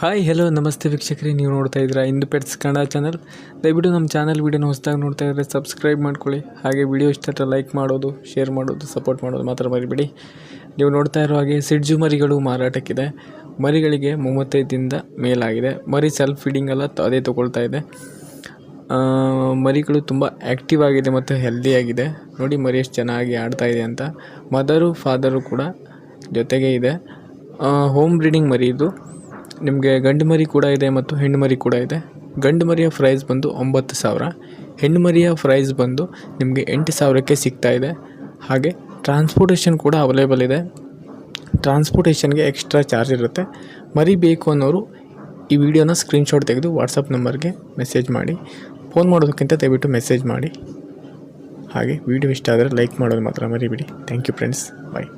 Hi hello ನಮಸ್ತೆ ವೀಕ್ಷಕರೇ, ನೀವು ನೋಡ್ತಾ ಇದ್ದೀರಾ ಇಂದು ಪೆಟ್ಸ್ ಕನ್ನಡ ಚಾನಲ್. ದಯವಿಟ್ಟು ನಮ್ಮ ಚಾನಲ್ ವೀಡಿಯೋನ ಹೊಸದಾಗಿ ನೋಡ್ತಾ ಇದ್ದರೆ ಸಬ್ಸ್ಕ್ರೈಬ್ ಮಾಡ್ಕೊಳ್ಳಿ. ಹಾಗೆ ವಿಡಿಯೋ ಇಷ್ಟ ಲೈಕ್ ಮಾಡೋದು, ಶೇರ್ ಮಾಡೋದು, ಸಪೋರ್ಟ್ ಮಾಡೋದು ಮಾತ್ರ ಮರಿಬೇಡಿ. ನೀವು ನೋಡ್ತಾ ಇರೋ ಹಾಗೆ ಸಿಡ್ಜು ಮರಿಗಳು ಮಾರಾಟಕ್ಕಿದೆ. ಮರಿಗಳಿಗೆ 35 ದಿನದ ಮೇಲಾಗಿದೆ. ಮರಿ ಸೆಲ್ಫ್ ಫೀಡಿಂಗ್ ಎಲ್ಲ ಅದೇ ತೊಗೊಳ್ತಾ ಇದೆ. ಮರಿಗಳು ತುಂಬ ಆ್ಯಕ್ಟಿವ್ ಆಗಿದೆ ಮತ್ತು ಹೆಲ್ದಿಯಾಗಿದೆ. ನೋಡಿ ಮರಿ ಎಷ್ಟು ಚೆನ್ನಾಗಿ ಆಡ್ತಾ ಇದೆ ಅಂತ. ಮದರು ಫಾದರು ಕೂಡ ಜೊತೆಗೆ ಇದೆ. ಹೋಮ್ ಬ್ರೀಡಿಂಗ್ ಮರಿ ಇದು. ನಿಮಗೆ ಗಂಡು ಮರಿ ಕೂಡ ಇದೆ ಮತ್ತು ಹೆಣ್ಣು ಮರಿ ಕೂಡ ಇದೆ. ಗಂಡು ಮರಿಯ ಪ್ರೈಸ್ ಬಂದು 9,000, ಹೆಣ್ಣು ಮರಿಯ ಪ್ರೈಸ್ ಬಂದು ನಿಮಗೆ 8,000ಕ್ಕೆ ಸಿಗ್ತಾ ಇದೆ. ಹಾಗೆ ಟ್ರಾನ್ಸ್ಪೋರ್ಟೇಷನ್ ಕೂಡ ಅವೈಲೇಬಲ್ ಇದೆ. ಟ್ರಾನ್ಸ್ಪೋರ್ಟೇಷನ್ಗೆ ಎಕ್ಸ್ಟ್ರಾ ಚಾರ್ಜ್ ಇರುತ್ತೆ. ಮರಿ ಬೇಕು ಅನ್ನೋರು ಈ ವಿಡಿಯೋನ ಸ್ಕ್ರೀನ್ಶಾಟ್ ತೆಗೆದು ವಾಟ್ಸಪ್ ನಂಬರ್ಗೆ ಮೆಸೇಜ್ ಮಾಡಿ. ಫೋನ್ ಮಾಡೋದಕ್ಕಿಂತ ದಯವಿಟ್ಟು ಮೆಸೇಜ್ ಮಾಡಿ. ಹಾಗೆ ವಿಡಿಯೋ ಇಷ್ಟ ಆದರೆ ಲೈಕ್ ಮಾಡೋದು ಮಾತ್ರ ಮರಿಬೇಡಿ. Thank you friends, bye.